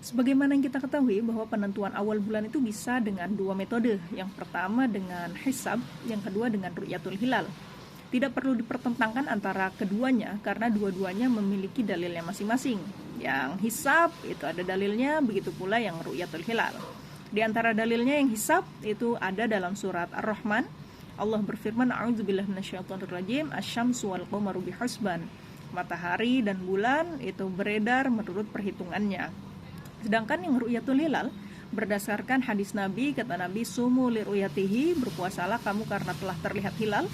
Sebagaimana yang kita ketahui bahwa penentuan awal bulan itu bisa dengan dua metode. Yang pertama dengan hisab, yang kedua dengan ru'yatul hilal. Tidak perlu dipertentangkan antara keduanya karena dua-duanya memiliki dalilnya masing-masing. Yang hisab itu ada dalilnya, begitu pula yang ru'yatul hilal. Di antara dalilnya yang hisab itu ada dalam surat Ar-Rahman. Allah berfirman, "A'udzubillahi minasyaitonirrajim, asy-syamsu wal qamaru bihusban." Matahari dan bulan itu beredar menurut perhitungannya. Sedangkan yang ru'yatul hilal berdasarkan hadis Nabi, kata Nabi, "Sumu li ru'yatihi," berpuasalah kamu karena telah terlihat hilal,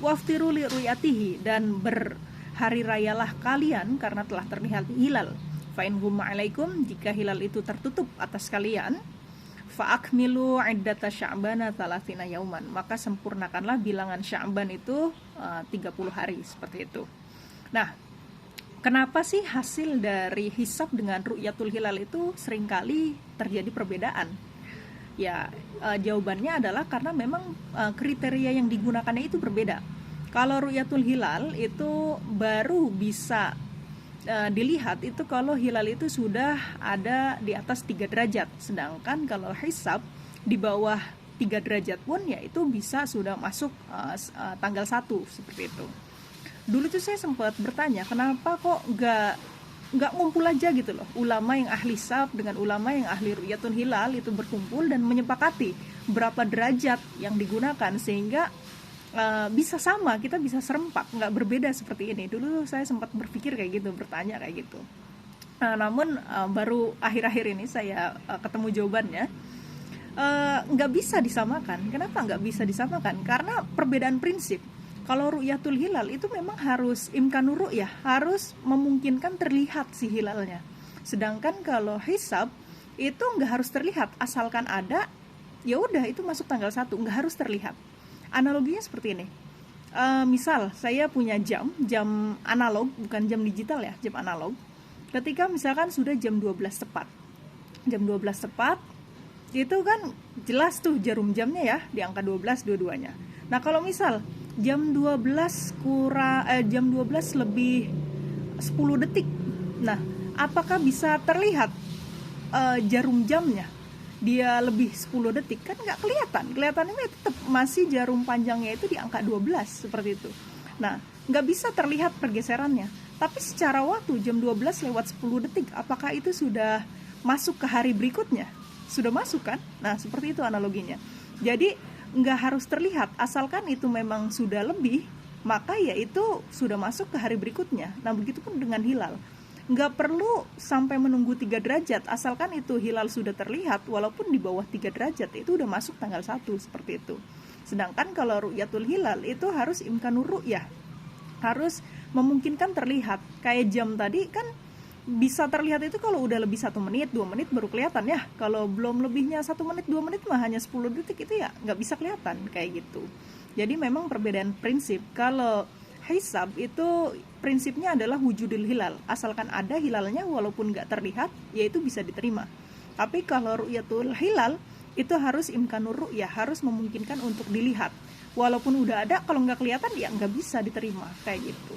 "waftiru li ru'yatihi," dan berhari rayalah kalian karena telah terlihat hilal. Fa in ghumma 'alaikum, jika hilal itu tertutup atas kalian, fa akmilu 'iddata sya'bana 30 yauman, maka sempurnakanlah bilangan Sya'ban itu 30 hari seperti itu. Nah, kenapa sih hasil dari hisab dengan ru'yatul hilal itu seringkali terjadi perbedaan? Ya, jawabannya adalah karena memang kriteria yang digunakannya itu berbeda. Kalau ru'yatul hilal itu baru bisa dilihat itu kalau hilal itu sudah ada di atas 3 derajat. Sedangkan kalau hisab di bawah 3 derajat pun ya itu bisa sudah masuk tanggal 1 seperti itu. Dulu tuh saya sempat bertanya, kenapa kok nggak ngumpul aja gitu loh, ulama yang ahli hisab dengan ulama yang ahli ru'yatul hilal itu berkumpul dan menyepakati berapa derajat yang digunakan sehingga bisa sama, kita bisa serempak, nggak berbeda seperti ini. Dulu saya sempat berpikir kayak gitu, bertanya kayak gitu. Namun baru akhir-akhir ini saya ketemu jawabannya. Nggak bisa disamakan. Kenapa nggak bisa disamakan? Karena perbedaan prinsip. Kalau ru'yatul hilal itu memang harus imkanur ru'yah, harus memungkinkan terlihat si hilalnya. Sedangkan kalau hisab itu nggak harus terlihat, asalkan ada, ya udah itu masuk tanggal 1, nggak harus terlihat. Analoginya seperti ini. Misal saya punya jam analog, bukan jam digital ya, jam analog. Ketika misalkan sudah jam 12 tepat. Jam 12 tepat itu kan jelas tuh jarum jamnya ya di angka 12 dua-duanya. Nah, kalau misal jam 12 lebih 10 detik. Nah, apakah bisa terlihat jarum jamnya? Dia lebih 10 detik, kan nggak kelihatan. Kelihatannya tetap masih jarum panjangnya itu di angka 12 seperti itu. Nah, nggak bisa terlihat pergeserannya. Tapi secara waktu jam 12 lewat 10 detik, apakah itu sudah masuk ke hari berikutnya? Sudah masuk kan? Nah, seperti itu analoginya. Jadi nggak harus terlihat, asalkan itu memang sudah lebih, maka ya itu sudah masuk ke hari berikutnya. Nah, begitupun dengan hilal. Nggak perlu sampai menunggu 3 derajat, asalkan itu hilal sudah terlihat, walaupun di bawah 3 derajat, itu udah masuk tanggal 1, seperti itu. Sedangkan kalau ru'yatul hilal, itu harus imkanur ru'yah, harus memungkinkan terlihat. Kayak jam tadi kan bisa terlihat itu kalau udah lebih 1 menit, 2 menit baru kelihatan ya. Kalau belum lebihnya 1 menit, 2 menit mah hanya 10 detik itu ya nggak bisa kelihatan kayak gitu. Jadi memang perbedaan prinsip. Kalau hisab itu prinsipnya adalah wujudul hilal, asalkan ada hilalnya walaupun nggak terlihat, yaitu bisa diterima. Tapi kalau ru'yatul hilal itu harus imkanur ru'yah, harus memungkinkan untuk dilihat. Walaupun udah ada, kalau nggak kelihatan ya nggak bisa diterima kayak gitu.